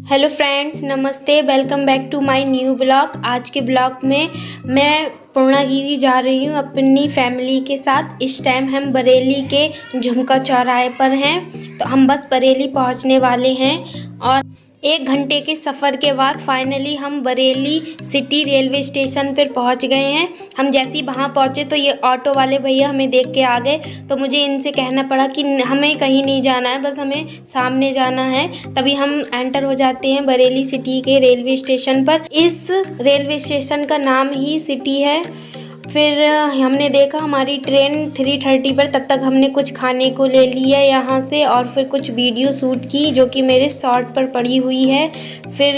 Hello friends, नमस्ते। Welcome back to my new blog. आज के ब्लॉग में मैं पूर्णागिरी जा रही हूँ अपनी फैमिली के साथ। इस टाइम हम बरेली के झुमका चौराहे पर हैं, तो हम बस बरेली पहुँचने वाले हैं और 1 घंटे के सफ़र के बाद फाइनली हम बरेली सिटी रेलवे स्टेशन पर पहुंच गए हैं। हम जैसे ही वहां पहुंचे तो ये ऑटो वाले भैया हमें देख के आ गए, तो मुझे इनसे कहना पड़ा कि हमें कहीं नहीं जाना है, बस हमें सामने जाना है। तभी हम एंटर हो जाते हैं बरेली सिटी के रेलवे स्टेशन पर। इस रेलवे स्टेशन का नाम ही सिटी है। फिर हमने देखा हमारी ट्रेन 3:30 पर, तब तक हमने कुछ खाने को ले लिया यहाँ से और फिर कुछ वीडियो शूट की जो कि मेरे शॉर्ट पर पड़ी हुई है। फिर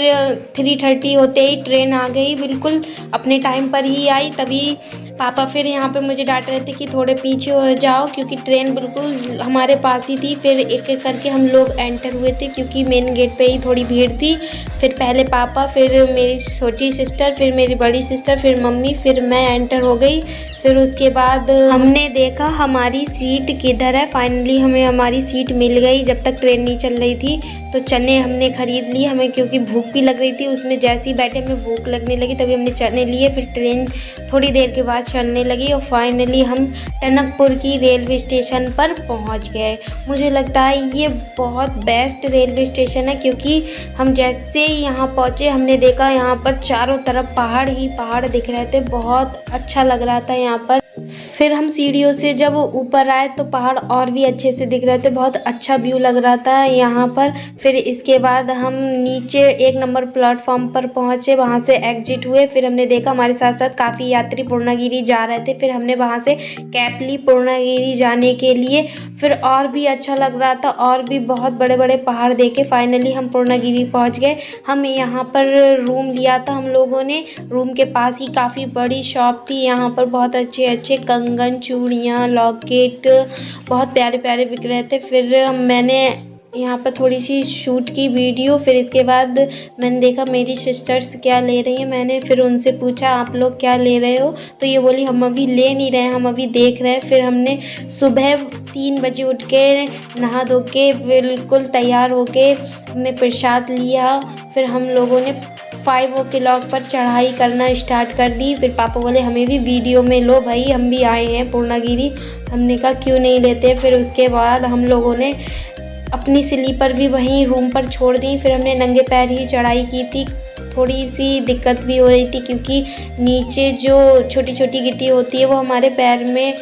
3:30 होते ही ट्रेन आ गई, बिल्कुल अपने टाइम पर ही आई। तभी पापा फिर यहाँ पे मुझे डांट रहे थे कि थोड़े पीछे हो जाओ, क्योंकि ट्रेन बिल्कुल हमारे पास ही थी। फिर एक एक करके हम लोग एंटर हुए थे, क्योंकि मेन गेट पे ही थोड़ी भीड़ थी। फिर पहले पापा, फिर मेरी छोटी सिस्टर, फिर मेरी बड़ी सिस्टर, फिर मम्मी, फिर मैं एंटर हो गई। फिर उसके बाद हमने देखा हमारी सीट किधर है। फाइनली हमें हमारी सीट मिल गई। जब तक ट्रेन नहीं चल रही थी तो चने हमने खरीद लिए, हमें क्योंकि भूख भी लग रही थी। उसमें जैसे ही बैठे हमें भूख लगने लगी, तभी हमने चने लिए। फिर ट्रेन थोड़ी देर के बाद चलने लगी और फाइनली हम टनकपुर की रेलवे स्टेशन पर पहुंच गए। मुझे लगता है ये बहुत बेस्ट रेलवे स्टेशन है, क्योंकि हम जैसे ही यहाँ पहुँचे हमने देखा यहाँ पर चारों तरफ पहाड़ ही पहाड़ दिख रहे थे। बहुत अच्छा लग रहा था यहाँ पर। फिर हम सीढ़ियों से जब ऊपर आए तो पहाड़ और भी अच्छे से दिख रहे थे, बहुत अच्छा व्यू लग रहा था यहाँ पर। फिर इसके बाद हम नीचे 1 नंबर प्लेटफॉर्म पर पहुँचे, वहाँ से एग्जिट हुए। फिर हमने देखा हमारे साथ साथ काफ़ी यात्री पूर्णागिरी जा रहे थे। फिर हमने वहाँ से कैब ली पूर्णागिरी जाने के लिए। फिर और भी अच्छा लग रहा था, और भी बहुत बड़े बड़े पहाड़ देखे। फाइनली हम पूर्णागिरी पहुँच गए। हम यहाँ पर रूम लिया था हम लोगों ने। रूम के पास ही काफ़ी बड़ी शॉप थी, यहाँ पर बहुत अच्छे अच्छे कंगन, चूड़ियाँ, लॉकेट बहुत प्यारे प्यारे बिक रहे थे। फिर मैंने यहाँ पर थोड़ी सी शूट की वीडियो। फिर इसके बाद मैंने देखा मेरी सिस्टर्स क्या ले रही हैं। मैंने फिर उनसे पूछा आप लोग क्या ले रहे हो, तो ये बोली हम अभी ले नहीं रहे हैं, हम अभी देख रहे हैं। फिर हमने सुबह 3 बजे उठ के नहा धो के बिल्कुल तैयार हो के हमने प्रसाद लिया। फिर हम लोगों ने 5 o'clock पर चढ़ाई करना स्टार्ट कर दी। फिर पापा बोले हमें भी वीडियो में लो भाई, हम भी आए हैं पूर्णागिरी। हमने कहा क्यों नहीं लेते। फिर उसके बाद हम लोगों ने अपनी स्लीपर भी वहीं रूम पर छोड़ दी। फिर हमने नंगे पैर ही चढ़ाई की थी। थोड़ी सी दिक्कत भी हो रही थी, क्योंकि नीचे जो छोटी छोटी गिट्टी होती है वो हमारे पैर में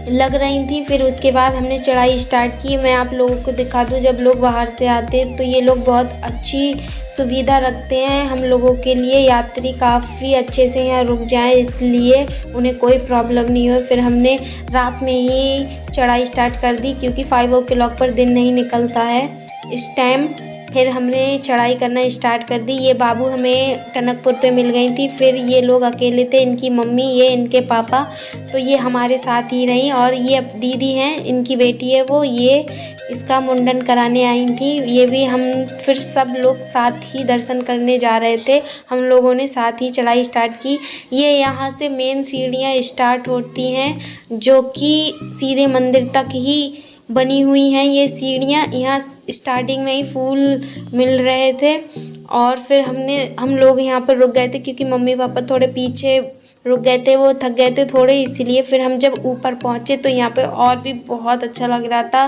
लग रही थी। फिर उसके बाद हमने चढ़ाई स्टार्ट की। मैं आप लोगों को दिखा दूं, जब लोग बाहर से आते तो ये लोग बहुत अच्छी सुविधा रखते हैं हम लोगों के लिए। यात्री काफ़ी अच्छे से यहाँ रुक जाएं, इसलिए उन्हें कोई प्रॉब्लम नहीं हो। फिर हमने रात में ही चढ़ाई स्टार्ट कर दी, क्योंकि 5 o'clock पर दिन नहीं निकलता है इस टाइम। फिर हमने चढ़ाई करना स्टार्ट कर दी। ये बाबू हमें टनकपुर पे मिल गई थी। फिर ये लोग अकेले थे, इनकी मम्मी, ये इनके पापा, तो ये हमारे साथ ही रहीं। और ये अब दीदी हैं, इनकी बेटी है वो, ये इसका मुंडन कराने आई थी। ये भी हम फिर सब लोग साथ ही दर्शन करने जा रहे थे। हम लोगों ने साथ ही चढ़ाई स्टार्ट की। ये यहाँ से मेन सीढ़ियाँ स्टार्ट होती हैं, जो कि सीधे मंदिर तक ही बनी हुई हैं। ये सीढ़ियाँ यहाँ स्टार्टिंग में ही फूल मिल रहे थे। और फिर हम लोग यहाँ पर रुक गए थे, क्योंकि मम्मी पापा थोड़े पीछे रुक गए थे, वो थक गए थे थोड़े, इसलिए। फिर हम जब ऊपर पहुँचे तो यहाँ पे और भी बहुत अच्छा लग रहा था।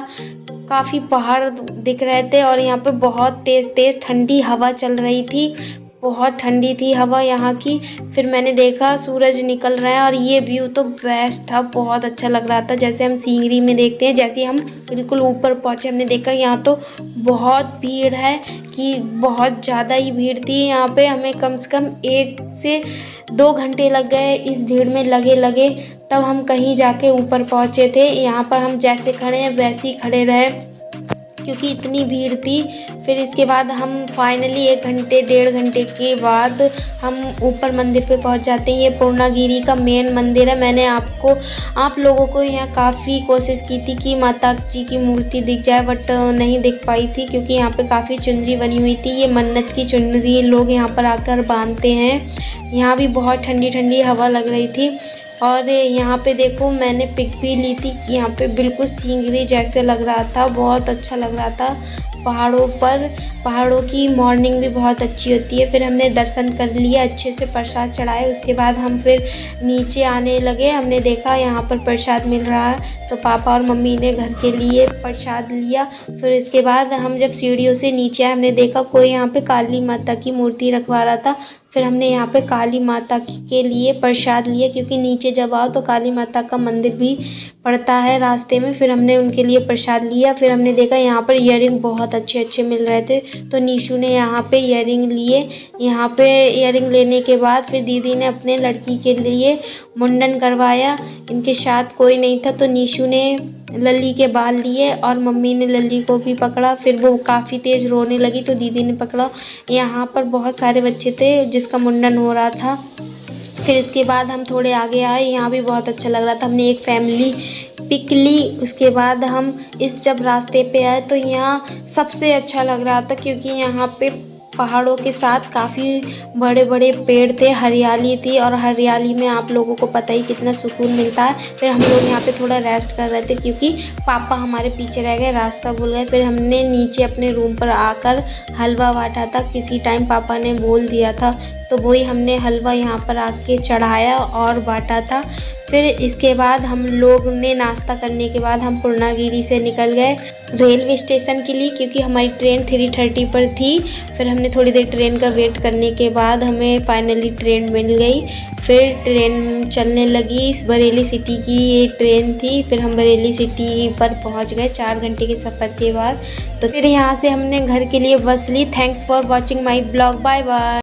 काफ़ी पहाड़ दिख रहे थे और यहाँ पे बहुत तेज़ तेज़ ठंडी हवा चल रही थी। बहुत ठंडी थी हवा यहाँ की। फिर मैंने देखा सूरज निकल रहा है और ये व्यू तो बेस्ट था, बहुत अच्छा लग रहा था, जैसे हम सीनरी में देखते हैं। जैसे हम बिल्कुल ऊपर पहुँचे हमने देखा यहाँ तो बहुत भीड़ है, कि बहुत ज़्यादा ही भीड़ थी यहाँ पे। हमें कम से कम 1 से 2 घंटे लग गए इस भीड़ में लगे तब हम कहीं जाके ऊपर पहुँचे थे। यहाँ पर हम जैसे खड़े हैं वैसे ही खड़े रहे, क्योंकि इतनी भीड़ थी। फिर इसके बाद हम फाइनली 1 घंटे 1.5 घंटे के बाद हम ऊपर मंदिर पे पहुंच जाते हैं। ये पूर्णागिरी का मेन मंदिर है। मैंने आप लोगों को यहाँ काफ़ी कोशिश की थी कि माता जी की मूर्ति दिख जाए, बट नहीं दिख पाई थी, क्योंकि यहाँ पे काफ़ी चुनरी बनी हुई थी। ये मन्नत की चुनरी लोग यहाँ पर आकर बांधते हैं। यहाँ भी बहुत ठंडी ठंडी हवा लग रही थी। और यहाँ पे देखो मैंने पिक भी ली थी, यहाँ पे बिल्कुल सीनरी जैसे लग रहा था, बहुत अच्छा लग रहा था। पहाड़ों की मॉर्निंग भी बहुत अच्छी होती है। फिर हमने दर्शन कर लिया, अच्छे से प्रसाद चढ़ाए। उसके बाद हम फिर नीचे आने लगे। हमने देखा यहाँ पर प्रसाद मिल रहा है, तो पापा और मम्मी ने घर के लिए प्रसाद लिया। फिर इसके बाद हम जब सीढ़ियों से नीचे आए, हमने देखा कोई यहाँ पे काली माता की मूर्ति रखवा रहा था। फिर हमने यहाँ पे काली माता के लिए प्रसाद लिया, क्योंकि नीचे जब आओ तो काली माता का मंदिर भी पड़ता है रास्ते में। फिर हमने उनके लिए प्रसाद लिया। फिर हमने देखा यहाँ पर इयररिंग बहुत अच्छे मिल रहे थे, तो नीशू ने यहाँ पे इयररिंग लिए। यहाँ पे इयररिंग लेने के बाद फिर दीदी ने अपने लड़की के लिए मुंडन करवाया। इनके साथ कोई नहीं था, तो नीशू ने लल्ली के बाल लिए और मम्मी ने लल्ली को भी पकड़ा। फिर वो काफ़ी तेज़ रोने लगी, तो दीदी ने पकड़ा। यहाँ पर बहुत सारे बच्चे थे जिसका मुंडन हो रहा था। फिर इसके बाद हम थोड़े आगे आए, यहाँ भी बहुत अच्छा लग रहा था। हमने एक फैमिली पिक ली। उसके बाद हम जब रास्ते पे आए तो यहाँ सबसे अच्छा लग रहा था, क्योंकि यहाँ पे पहाड़ों के साथ काफ़ी बड़े बड़े पेड़ थे, हरियाली थी, और हरियाली में आप लोगों को पता ही कितना सुकून मिलता है। फिर हम लोग यहाँ पे थोड़ा रेस्ट कर रहे थे, क्योंकि पापा हमारे पीछे रह गए, रास्ता भूल गए। फिर हमने नीचे अपने रूम पर आकर हलवा बांटा था। किसी टाइम पापा ने बोल दिया था, तो वही हमने हलवा यहाँ पर आके चढ़ाया और बांटा था। फिर इसके बाद हम लोग ने नाश्ता करने के बाद हम पूर्णागिरी से निकल गए रेलवे स्टेशन के लिए, क्योंकि हमारी ट्रेन 3:30 पर थी। फिर हमने थोड़ी देर ट्रेन का वेट करने के बाद हमें फाइनली ट्रेन मिल गई। फिर ट्रेन चलने लगी। बरेली सिटी की ये ट्रेन थी। फिर हम बरेली सिटी पर पहुंच गए 4 घंटे के सफ़र के बाद। तो फिर यहाँ से हमने घर के लिए बस ली। Thanks for watching my blog. Bye bye.